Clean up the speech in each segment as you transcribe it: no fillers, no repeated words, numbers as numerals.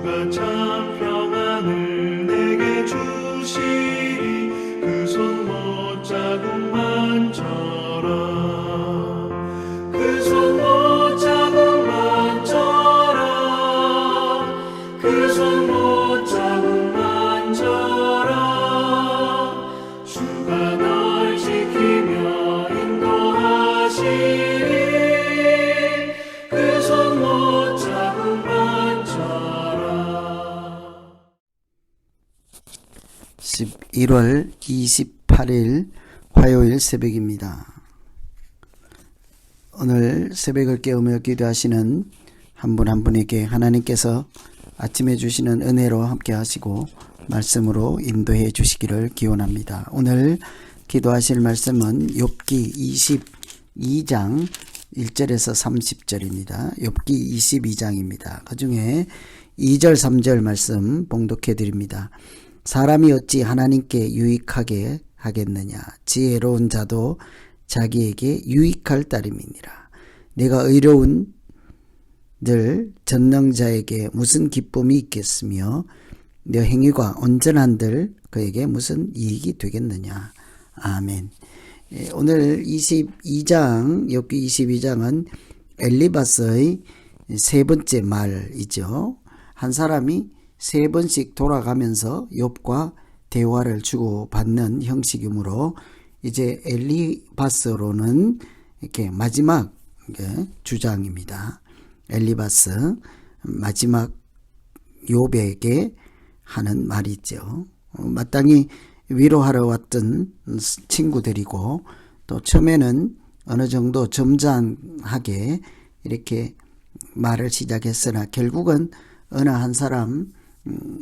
주가 참 평안을 내게 주시리. 그 손 못자국만 져라. 그 손 못자국만 져라. 그 손 못자국만 져라. 주가 널 지키며 인도하시리. 그 손 못자국만 져라. 11월 28일 화요일 새벽입니다. 오늘 새벽을 깨우며 기도하시는 한 분 한 분에게 하나님께서 아침에 주시는 은혜로 함께 하시고 말씀으로 인도해 주시기를 기원합니다. 오늘 기도하실 말씀은 욥기 22장 1절에서 30절입니다. 욥기 22장입니다. 그 중에 2절 3절 말씀 봉독해 드립니다. 사람이 어찌 하나님께 유익하게 하겠느냐. 지혜로운 자도 자기에게 유익할 따름이니라. 내가 의로운 들 전능자에게 무슨 기쁨이 있겠으며 내 행위가 온전한들 그에게 무슨 이익이 되겠느냐. 아멘. 오늘 22장 욥기 22장은 엘리바스의 세 번째 말이죠. 한 사람이 세 번씩 돌아가면서 욥과 대화를 주고받는 형식이므로 이제 엘리바스로는 이렇게 마지막 주장입니다. 엘리바스 마지막 욥에게 하는 말이죠. 마땅히 위로하러 왔던 친구들이고 또 처음에는 어느 정도 점잖하게 이렇게 말을 시작했으나 결국은 어느 한 사람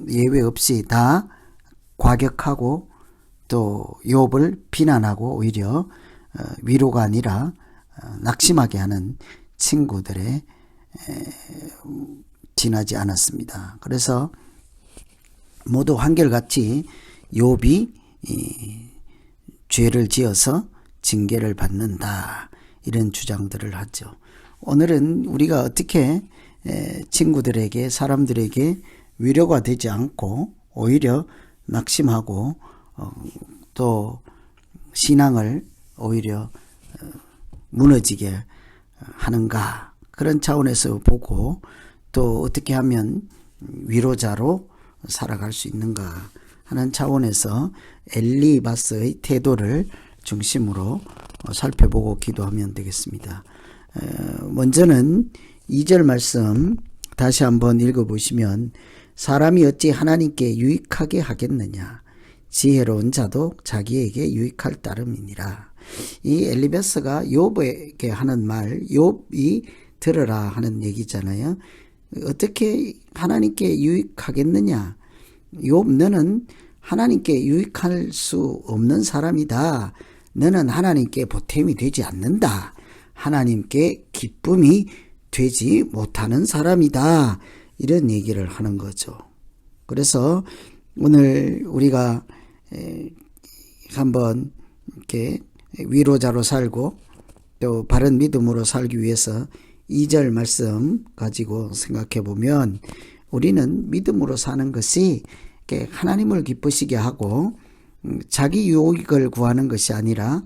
예외 없이 다 과격하고 또 욥을 비난하고 오히려 위로가 아니라 낙심하게 하는 친구들에 지나지 않았습니다. 그래서 모두 한결같이 욥이 죄를 지어서 징계를 받는다 이런 주장들을 하죠. 오늘은 우리가 어떻게 친구들에게 사람들에게 위로가 되지 않고 오히려 낙심하고 또 신앙을 오히려 무너지게 하는가 그런 차원에서 보고 또 어떻게 하면 위로자로 살아갈 수 있는가 하는 차원에서 엘리바스의 태도를 중심으로 살펴보고 기도하면 되겠습니다. 먼저는 2절 말씀 다시 한번 읽어보시면 사람이 어찌 하나님께 유익하게 하겠느냐. 지혜로운 자도 자기에게 유익할 따름이니라. 이 엘리바스가 욥에게 하는 말, 욥이 들으라 하는 얘기잖아요. 어떻게 하나님께 유익하겠느냐. 욥 너는 하나님께 유익할 수 없는 사람이다. 너는 하나님께 보탬이 되지 않는다. 하나님께 기쁨이 되지 못하는 사람이다. 이런 얘기를 하는 거죠. 그래서 오늘 우리가 한번 이렇게 위로자로 살고 또 바른 믿음으로 살기 위해서 2절 말씀 가지고 생각해 보면 우리는 믿음으로 사는 것이 하나님을 기쁘시게 하고 자기 유익을 구하는 것이 아니라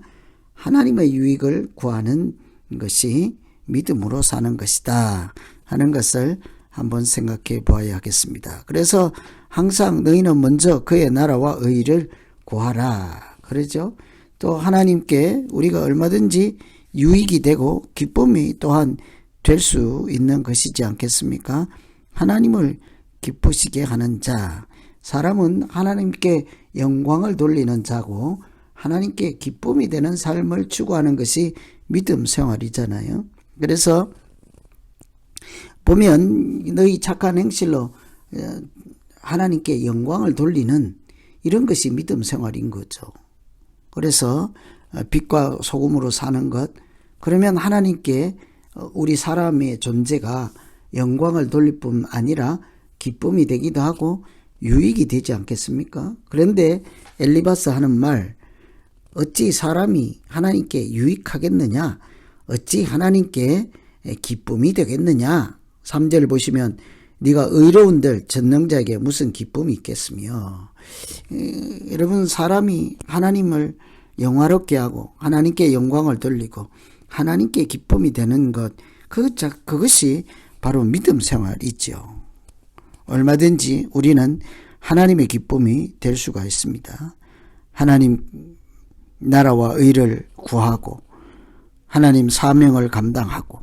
하나님의 유익을 구하는 것이 믿음으로 사는 것이다 하는 것을 한번 생각해 보아야 하겠습니다. 그래서 항상 너희는 먼저 그의 나라와 의를 구하라 그러죠. 또 하나님께 우리가 얼마든지 유익이 되고 기쁨이 또한 될 수 있는 것이지 않겠습니까? 하나님을 기쁘시게 하는 자, 사람은 하나님께 영광을 돌리는 자고 하나님께 기쁨이 되는 삶을 추구하는 것이 믿음 생활이잖아요. 그래서 보면 너희 착한 행실로 하나님께 영광을 돌리는 이런 것이 믿음 생활인 거죠. 그래서 빛과 소금으로 사는 것, 그러면 하나님께 우리 사람의 존재가 영광을 돌릴 뿐 아니라 기쁨이 되기도 하고 유익이 되지 않겠습니까? 그런데 엘리바스 하는 말, 어찌 사람이 하나님께 유익하겠느냐? 어찌 하나님께 기쁨이 되겠느냐? 3절 보시면 네가 의로운들 전능자에게 무슨 기쁨이 있겠으며. 여러분, 사람이 하나님을 영화롭게 하고 하나님께 영광을 돌리고 하나님께 기쁨이 되는 것, 그것이 바로 믿음 생활이죠. 얼마든지 우리는 하나님의 기쁨이 될 수가 있습니다. 하나님 나라와 의를 구하고 하나님 사명을 감당하고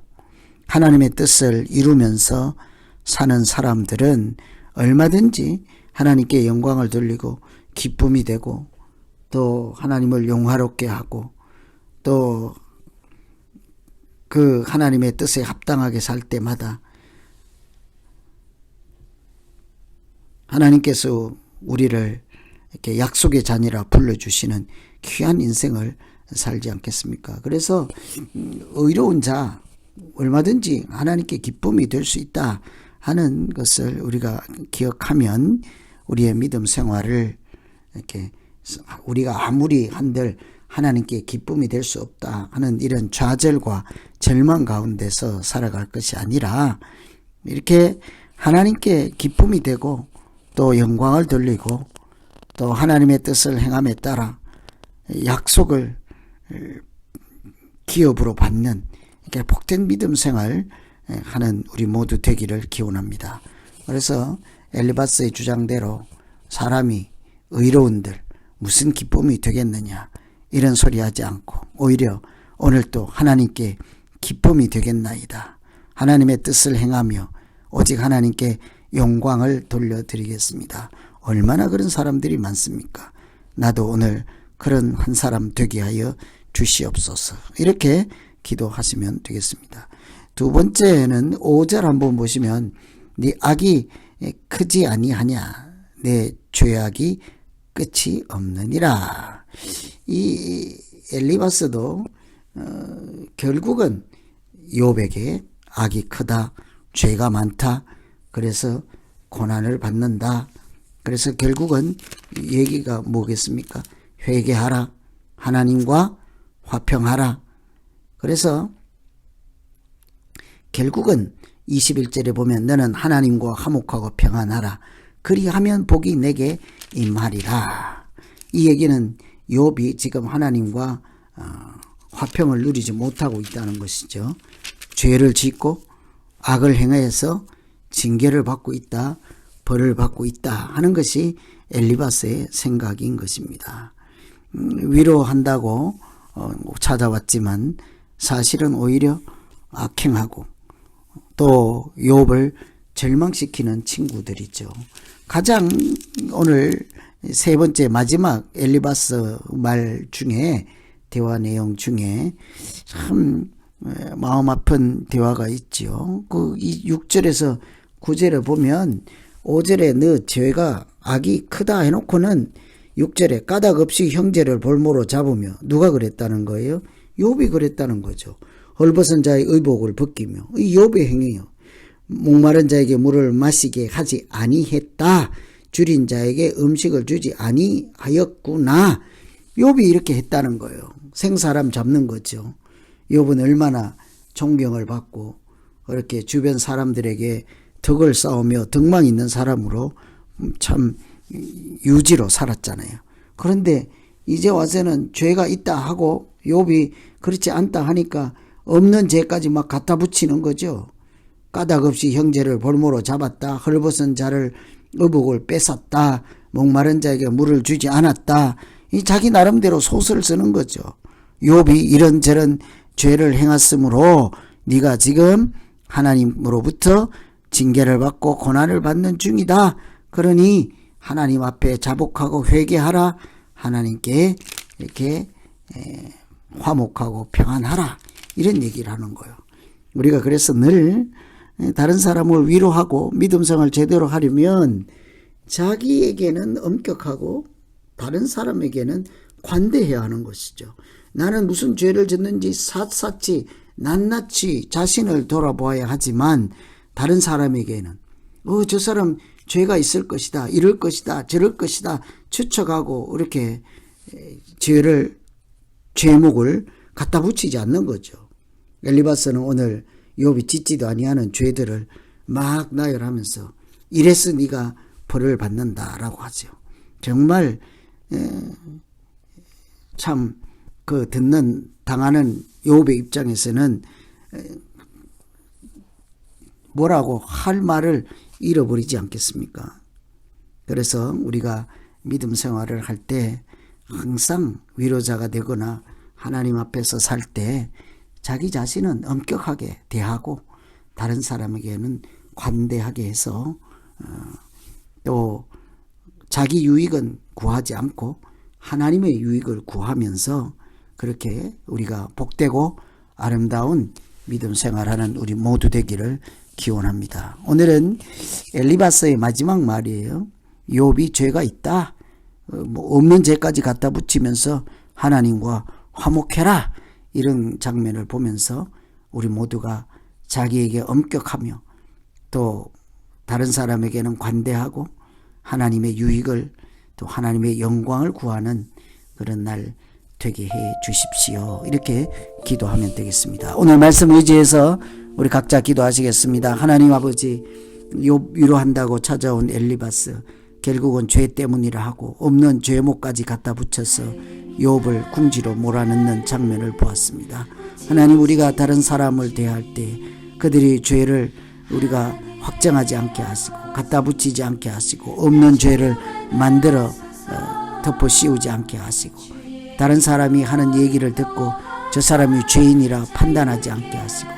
하나님의 뜻을 이루면서 사는 사람들은 얼마든지 하나님께 영광을 돌리고 기쁨이 되고 또 하나님을 영화롭게 하고 또 그 하나님의 뜻에 합당하게 살 때마다 하나님께서 우리를 이렇게 약속의 자녀라 불러주시는 귀한 인생을 살지 않겠습니까? 그래서 의로운 자, 얼마든지 하나님께 기쁨이 될 수 있다 하는 것을 우리가 기억하면 우리의 믿음 생활을 이렇게 우리가 아무리 한들 하나님께 기쁨이 될 수 없다 하는 이런 좌절과 절망 가운데서 살아갈 것이 아니라 이렇게 하나님께 기쁨이 되고 또 영광을 돌리고 또 하나님의 뜻을 행함에 따라 약속을 기업으로 받는 이렇게 복된 믿음 생활 하는 우리 모두 되기를 기원합니다. 그래서 엘리바스의 주장대로 사람이 의로운들 무슨 기쁨이 되겠느냐 이런 소리 하지 않고 오히려 오늘 또 하나님께 기쁨이 되겠나이다. 하나님의 뜻을 행하며 오직 하나님께 영광을 돌려드리겠습니다. 얼마나 그런 사람들이 많습니까? 나도 오늘 그런 한 사람 되게 하여 주시옵소서. 이렇게 기도하시면 되겠습니다. 두 번째는 5절 한번 보시면 네 악이 크지 아니하냐 내 죄악이 끝이 없느니라. 이 엘리바스도 결국은 욥에게 악이 크다, 죄가 많다, 그래서 고난을 받는다. 그래서 결국은 얘기가 뭐겠습니까? 회개하라, 하나님과 화평하라. 그래서 결국은 21절에 보면 너는 하나님과 화목하고 평안하라. 그리하면 복이 내게 임하리라. 이 얘기는 욥이 지금 하나님과 화평을 누리지 못하고 있다는 것이죠. 죄를 짓고 악을 행하여서 징계를 받고 있다, 벌을 받고 있다 하는 것이 엘리바스의 생각인 것입니다. 위로한다고 찾아왔지만 사실은 오히려 악행하고 또 욥을 절망시키는 친구들이죠. 가장 오늘 세 번째 마지막 엘리바스 말 중에 대화 내용 중에 참 마음 아픈 대화가 있지요. 그 6절에서 9절에 보면 5절에 너 죄가 악이 크다 해놓고는 6절에 까닭 없이 형제를 볼모로 잡으며 누가 그랬다는 거예요? 욥이 그랬다는 거죠. 헐벗은 자의 의복을 벗기며 이 욥의 행위요. 목마른 자에게 물을 마시게 하지 아니했다. 줄인 자에게 음식을 주지 아니하였구나. 욥이 이렇게 했다는 거예요. 생사람 잡는 거죠. 욥은 얼마나 존경을 받고 그렇게 주변 사람들에게 덕을 쌓으며 덕망 있는 사람으로 참 유지로 살았잖아요. 그런데 이제 와서는 죄가 있다 하고 욥이 그렇지 않다 하니까 없는 죄까지 막 갖다 붙이는 거죠. 까닭 없이 형제를 볼모로 잡았다. 헐벗은 자를 의복을 뺏었다. 목마른 자에게 물을 주지 않았다. 이 자기 나름대로 소설을 쓰는 거죠. 욥이 이런저런 죄를 행했으므로 네가 지금 하나님으로부터 징계를 받고 고난을 받는 중이다. 그러니 하나님 앞에 자복하고 회개하라. 하나님께 이렇게 화목하고 평안하라. 이런 얘기를 하는 거예요. 우리가 그래서 늘 다른 사람을 위로하고 믿음생활을 제대로 하려면 자기에게는 엄격하고 다른 사람에게는 관대해야 하는 것이죠. 나는 무슨 죄를 졌는지 샅샅이 낱낱이 자신을 돌아보아야 하지만 다른 사람에게는 저 사람 죄가 있을 것이다, 이럴 것이다, 저럴 것이다 추측하고 이렇게 죄목을 갖다 붙이지 않는 거죠. 엘리바스는 오늘 욥이 짓지도 아니하는 죄들을 막 나열하면서 이래서 네가 벌을 받는다라고 하죠. 정말 참 그 당하는 욥의 입장에서는 뭐라고 할 말을 잃어버리지 않겠습니까? 그래서 우리가 믿음 생활을 할 때 항상 위로자가 되거나 하나님 앞에서 살 때 자기 자신은 엄격하게 대하고 다른 사람에게는 관대하게 해서 또 자기 유익은 구하지 않고 하나님의 유익을 구하면서 그렇게 우리가 복되고 아름다운 믿음 생활하는 우리 모두 되기를 기원합니다. 오늘은 엘리바스의 마지막 말이에요. 욥이 죄가 있다. 없는 죄까지 갖다 붙이면서 하나님과 화목해라. 이런 장면을 보면서 우리 모두가 자기에게 엄격하며 또 다른 사람에게는 관대하고 하나님의 유익을 또 하나님의 영광을 구하는 그런 날 되게 해 주십시오. 이렇게 기도하면 되겠습니다. 오늘 말씀 의지해서 우리 각자 기도하시겠습니다. 하나님 아버지, 욥 위로한다고 찾아온 엘리바스 결국은 죄 때문이라 하고 없는 죄목까지 갖다 붙여서 욥을 궁지로 몰아넣는 장면을 보았습니다. 하나님, 우리가 다른 사람을 대할 때 그들이 죄를 우리가 확정하지 않게 하시고 갖다 붙이지 않게 하시고 없는 죄를 만들어 덮어 씌우지 않게 하시고 다른 사람이 하는 얘기를 듣고 저 사람이 죄인이라 판단하지 않게 하시고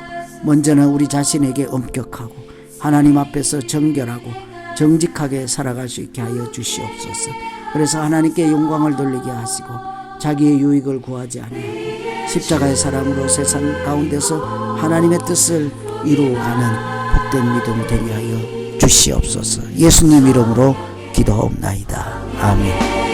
먼저는 우리 자신에게 엄격하고 하나님 앞에서 정결하고 정직하게 살아갈 수 있게 하여 주시옵소서. 그래서 하나님께 영광을 돌리게 하시고 자기의 유익을 구하지 아니하고 십자가의 사랑으로 세상 가운데서 하나님의 뜻을 이루어가는 복된 믿음 되게 하여 주시옵소서. 예수님 이름으로 기도하옵나이다. 아멘.